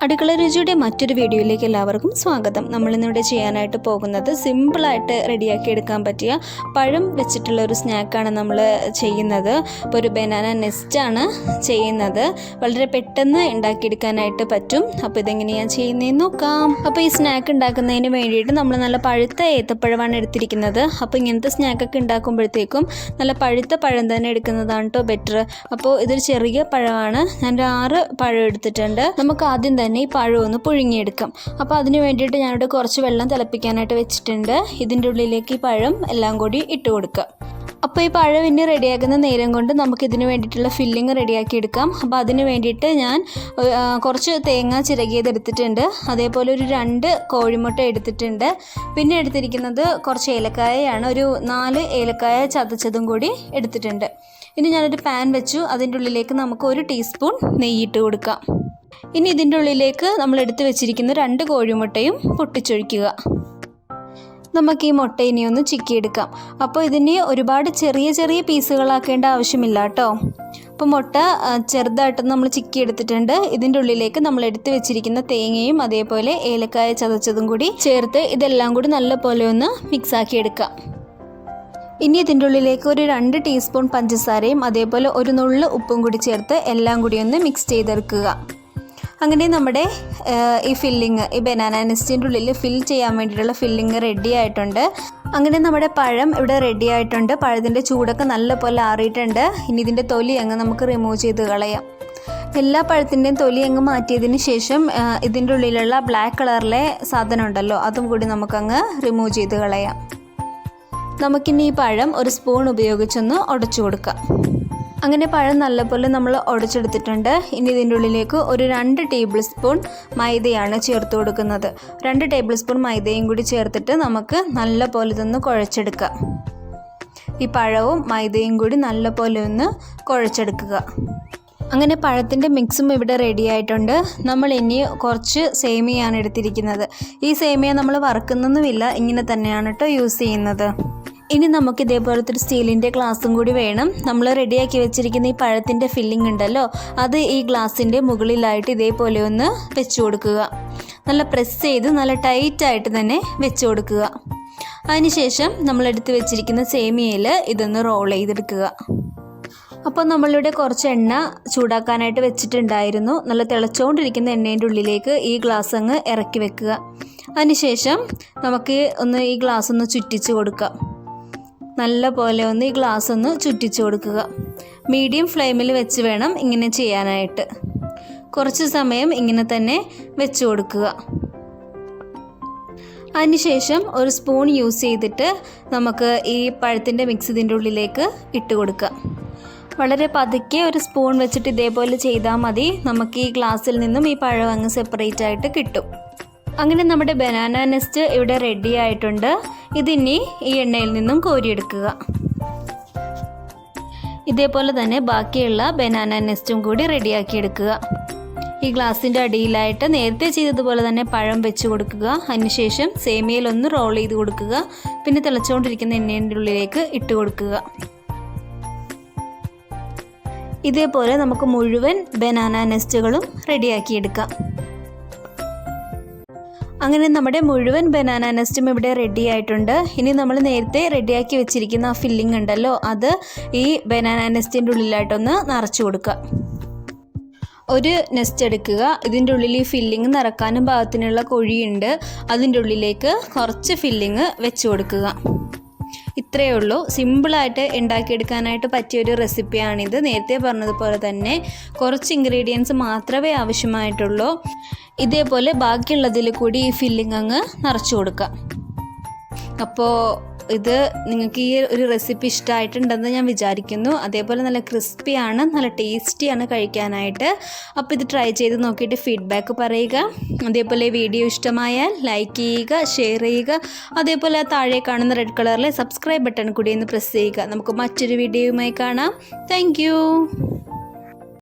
അടുക്കള രുചിയുടെ മറ്റൊരു വീഡിയോയിലേക്ക് എല്ലാവർക്കും സ്വാഗതം. നമ്മളിന്നിവിടെ ചെയ്യാനായിട്ട് പോകുന്നത് സിമ്പിളായിട്ട് റെഡിയാക്കി എടുക്കാൻ പറ്റിയ പഴം വെച്ചിട്ടുള്ള ഒരു സ്നാക്കാണ് നമ്മൾ ചെയ്യുന്നത്. ഇപ്പോൾ ഒരു ബനാന നെസ്റ്റാണ് ചെയ്യുന്നത്. വളരെ പെട്ടെന്ന് ഉണ്ടാക്കിയെടുക്കാനായിട്ട് പറ്റും. അപ്പോൾ ഇതെങ്ങനെയാണ് ചെയ്യുന്നതെന്ന് നോക്കാം. അപ്പോൾ ഈ സ്നാക്ക് ഉണ്ടാക്കുന്നതിന് വേണ്ടിയിട്ട് നമ്മൾ നല്ല പഴുത്ത ഏത്തപ്പഴമാണ് എടുത്തിരിക്കുന്നത്. അപ്പോൾ ഇങ്ങനത്തെ സ്നാക്കൊക്കെ ഉണ്ടാക്കുമ്പോഴത്തേക്കും നല്ല പഴുത്ത പഴം തന്നെ എടുക്കുന്നതാണ് കേട്ടോ ബെറ്റർ. അപ്പോൾ ഇതൊരു ചെറിയ പഴമാണ്. ഞാൻ 6 പഴം എടുത്തിട്ടുണ്ട്. നമുക്ക് ആദ്യം തന്നെ ഈ പഴം ഒന്ന് പുഴുങ്ങിയെടുക്കാം. അപ്പോൾ അതിന് വേണ്ടിയിട്ട് ഞാനിവിടെ കുറച്ച് വെള്ളം തിളപ്പിക്കാനായിട്ട് വെച്ചിട്ടുണ്ട്. ഇതിൻ്റെ ഉള്ളിലേക്ക് ഈ പഴം എല്ലാം കൂടി ഇട്ട് കൊടുക്കാം. അപ്പോൾ ഈ പഴം ഇനി റെഡിയാക്കുന്ന നേരം കൊണ്ട് നമുക്കിതിന് വേണ്ടിയിട്ടുള്ള ഫില്ലിങ് റെഡിയാക്കി എടുക്കാം. അപ്പോൾ അതിന് വേണ്ടിയിട്ട് ഞാൻ കുറച്ച് തേങ്ങ ചിരകിയത് എടുത്തിട്ടുണ്ട്. അതേപോലെ ഒരു 2 കോഴിമുട്ട എടുത്തിട്ടുണ്ട്. പിന്നെ എടുത്തിരിക്കുന്നത് കുറച്ച് ഏലക്കായയാണ്. ഒരു 4 ഏലക്കായ ചതച്ചതും കൂടി എടുത്തിട്ടുണ്ട്. ഇനി ഞാനൊരു പാൻ വെച്ചു. അതിൻ്റെ ഉള്ളിലേക്ക് നമുക്ക് 1 ടീസ്പൂൺ നെയ്യിട്ട് കൊടുക്കാം. ഇനി ഇതിൻ്റെ ഉള്ളിലേക്ക് നമ്മൾ എടുത്ത് വെച്ചിരിക്കുന്ന 2 കോഴിമുട്ടയും പൊട്ടിച്ചൊഴിക്കുക. നമുക്ക് ഈ മുട്ട ഇനി ഒന്ന് ചിക്കിയെടുക്കാം. അപ്പോൾ ഇതിന് ഒരുപാട് ചെറിയ ചെറിയ പീസുകളാക്കേണ്ട ആവശ്യമില്ല കേട്ടോ. അപ്പോൾ മുട്ട ചെറുതായിട്ടൊന്ന് നമ്മൾ ചിക്കി എടുത്തിട്ടുണ്ട്. ഇതിൻ്റെ ഉള്ളിലേക്ക് നമ്മൾ എടുത്ത് വെച്ചിരിക്കുന്ന തേങ്ങയും അതേപോലെ ഏലക്കായ ചതച്ചതും കൂടി ചേർത്ത് ഇതെല്ലാം കൂടി നല്ലപോലെ ഒന്ന് മിക്സാക്കി എടുക്കാം. ഇനി ഇതിൻ്റെ ഉള്ളിലേക്ക് ഒരു 2 ടീസ്പൂൺ പഞ്ചസാരയും അതേപോലെ ഒരു നുള്ള് ഉപ്പും കൂടി ചേർത്ത് എല്ലാം കൂടി ഒന്ന് മിക്സ് ചെയ്തെടുക്കുക. അങ്ങനെ നമ്മുടെ ഈ ഫില്ലിങ്, ഈ ബനാന നെസ്റ്റിൻ്റെ ഉള്ളിൽ ഫിൽ ചെയ്യാൻ വേണ്ടിയിട്ടുള്ള ഫില്ലിങ് റെഡി ആയിട്ടുണ്ട്. അങ്ങനെ നമ്മുടെ പഴം ഇവിടെ റെഡി ആയിട്ടുണ്ട്. പഴത്തിൻ്റെ ചൂടൊക്കെ നല്ലപോലെ ആറിയിട്ടുണ്ട്. ഇനി ഇതിൻ്റെ തൊലി അങ്ങ് നമുക്ക് റിമൂവ് ചെയ്ത് കളയാം. എല്ലാ പഴത്തിൻ്റെയും തൊലി അങ്ങ് മാറ്റിയതിന് ശേഷം ഇതിൻ്റെ ഉള്ളിലുള്ള ബ്ലാക്ക് കളറിലെ സാധനം ഉണ്ടല്ലോ, അതും കൂടി നമുക്കങ്ങ് റിമൂവ് ചെയ്ത് കളയാം. നമുക്കിനി ഈ പഴം ഒരു സ്പൂൺ ഉപയോഗിച്ചൊന്ന് ഉടച്ചു കൊടുക്കാം. അങ്ങനെ പഴം നല്ലപോലെ നമ്മൾ ഉടച്ചെടുത്തിട്ടുണ്ട്. ഇനി ഇതിൻ്റെ ഉള്ളിലേക്ക് ഒരു 2 ടേബിൾ സ്പൂൺ മൈദയാണ് ചേർത്ത് കൊടുക്കുന്നത്. 2 ടേബിൾ സ്പൂൺ മൈദയും കൂടി ചേർത്തിട്ട് നമുക്ക് നല്ലപോലെ ഇതൊന്ന് കുഴച്ചെടുക്കാം. ഈ പഴവും മൈദയും കൂടി നല്ലപോലെ ഒന്ന് കുഴച്ചെടുക്കുക. അങ്ങനെ പഴത്തിൻ്റെ മിക്സും ഇവിടെ റെഡി ആയിട്ടുണ്ട്. നമ്മൾ ഇനി കുറച്ച് സേമിയാണ് എടുത്തിരിക്കുന്നത്. ഈ സേമിയ നമ്മൾ വറുക്കുന്നൊന്നുമില്ല, ഇങ്ങനെ തന്നെയാണ് കേട്ടോ യൂസ് ചെയ്യുന്നത്. ഇനി നമുക്ക് ഇതേപോലത്തെ ഒരു സ്റ്റീലിൻ്റെ ഗ്ലാസും കൂടി വേണം. നമ്മൾ റെഡിയാക്കി വെച്ചിരിക്കുന്ന ഈ പഴത്തിൻ്റെ ഫില്ലിംഗ് ഉണ്ടല്ലോ, അത് ഈ ഗ്ലാസിൻ്റെ മുകളിലായിട്ട് ഇതേപോലെ ഒന്ന് വെച്ച് കൊടുക്കുക. നല്ല പ്രസ് ചെയ്ത് നല്ല ടൈറ്റായിട്ട് തന്നെ വെച്ച് കൊടുക്കുക. അതിനുശേഷം നമ്മളെടുത്ത് വെച്ചിരിക്കുന്ന സേമിയയിൽ ഇതൊന്ന് റോൾ ചെയ്തെടുക്കുക. അപ്പോൾ നമ്മളിവിടെ കുറച്ച് എണ്ണ ചൂടാക്കാനായിട്ട് വെച്ചിട്ടുണ്ടായിരുന്നു. നല്ല തിളച്ചുകൊണ്ടിരിക്കുന്ന എണ്ണേൻ്റെ ഉള്ളിലേക്ക് ഈ ഗ്ലാസ് അങ്ങ് ഇറക്കി വെക്കുക. അതിനുശേഷം നമുക്ക് ഈ ഗ്ലാസ് ഒന്ന് ചുറ്റിച്ച് കൊടുക്കാം. നല്ല പോലെ ഒന്ന് ഈ ഗ്ലാസ് ഒന്ന് ചുറ്റിച്ച് കൊടുക്കുക. മീഡിയം ഫ്ലെയിമിൽ വെച്ച് വേണം ഇങ്ങനെ ചെയ്യാനായിട്ട്. കുറച്ച് സമയം ഇങ്ങനെ തന്നെ വെച്ച് കൊടുക്കുക. അതിനുശേഷം ഒരു സ്പൂൺ യൂസ് ചെയ്തിട്ട് നമുക്ക് ഈ പഴത്തിൻ്റെ മിക്സ് ഇതിൻ്റെ ഉള്ളിലേക്ക് ഇട്ട് കൊടുക്കാം. വളരെ പതുക്കെ ഒരു സ്പൂൺ വെച്ചിട്ട് ഇതേപോലെ ചെയ്താൽ മതി. നമുക്ക് ഈ ഗ്ലാസ്സിൽ നിന്നും ഈ പഴം അങ്ങ് സെപ്പറേറ്റ് ആയിട്ട് കിട്ടും. അങ്ങനെ നമ്മുടെ ബനാന നെസ്റ്റ് ഇവിടെ റെഡി ആയിട്ടുണ്ട്. ഇതിനി ഈ എണ്ണയിൽ നിന്നും കോരിയെടുക്കുക. ഇതേപോലെ തന്നെ ബാക്കിയുള്ള ബനാന നെസ്റ്റും കൂടി റെഡിയാക്കി എടുക്കുക. ഈ ഗ്ലാസിൻ്റെ അടിയിലായിട്ട് നേരത്തെ ചെയ്തതുപോലെ തന്നെ പഴം വെച്ച് കൊടുക്കുക. അതിനുശേഷം സേമിയയിലൊന്ന് റോൾ ചെയ്ത് കൊടുക്കുക. പിന്നെ തിളച്ചുകൊണ്ടിരിക്കുന്ന എണ്ണേൻ്റെ ഉള്ളിലേക്ക് ഇട്ട് കൊടുക്കുക. ഇതേപോലെ നമുക്ക് മുഴുവൻ ബനാന നെസ്റ്റുകളും റെഡിയാക്കിയെടുക്കാം. അങ്ങനെ നമ്മുടെ മുഴുവൻ ബനാന നെസ്റ്റും ഇവിടെ റെഡി ആയിട്ടുണ്ട്. ഇനി നമ്മൾ നേരത്തെ റെഡിയാക്കി വെച്ചിരിക്കുന്ന ആ ഫില്ലിംഗ് ഉണ്ടല്ലോ, അത് ഈ ബനാന നെസ്റ്റിൻ്റെ ഉള്ളിലായിട്ടൊന്ന് നിറച്ച് കൊടുക്കുക. ഒരു നെസ്റ്റ് എടുക്കുക. ഇതിൻ്റെ ഉള്ളിൽ ഈ ഫില്ലിങ് നിറക്കാനും പാകത്തിനുള്ള കുഴിയുണ്ട്. അതിൻ്റെ ഉള്ളിലേക്ക് കുറച്ച് ഫില്ലിങ് വെച്ച് കൊടുക്കുക. ഇത്രയേ ഉള്ളൂ. സിമ്പിളായിട്ട് ഉണ്ടാക്കിയെടുക്കാനായിട്ട് പറ്റിയൊരു റെസിപ്പിയാണിത്. നേരത്തെ പറഞ്ഞതുപോലെ തന്നെ കുറച്ച് ഇൻഗ്രീഡിയൻസ് മാത്രമേ ആവശ്യമായിട്ടുള്ളൂ. ഇതേപോലെ ബാക്കിയുള്ളതിൽ കൂടി ഈ ഫില്ലിംഗ് അങ്ങ് നിറച്ചു കൊടുക്കാം. അപ്പോൾ ഇത് നിങ്ങൾക്ക് ഈ ഒരു റെസിപ്പി ഇഷ്ടമായിട്ടുണ്ടെന്ന് ഞാൻ വിചാരിക്കുന്നു. അതേപോലെ നല്ല ക്രിസ്പിയാണ്, നല്ല ടേസ്റ്റിയാണ് കഴിക്കാനായിട്ട്. അപ്പോൾ ഇത് ട്രൈ ചെയ്ത് നോക്കിയിട്ട് ഫീഡ്ബാക്ക് പറയുക. അതേപോലെ വീഡിയോ ഇഷ്ടമായാൽ ലൈക്ക് ചെയ്യുക, ഷെയർ ചെയ്യുക. അതേപോലെ താഴെ കാണുന്ന റെഡ് കളറിലെ സബ്സ്ക്രൈബ് ബട്ടൺ കൂടി ഒന്ന് പ്രസ് ചെയ്യുക. നമുക്ക് മറ്റൊരു വീഡിയോയുമായി കാണാം. താങ്ക്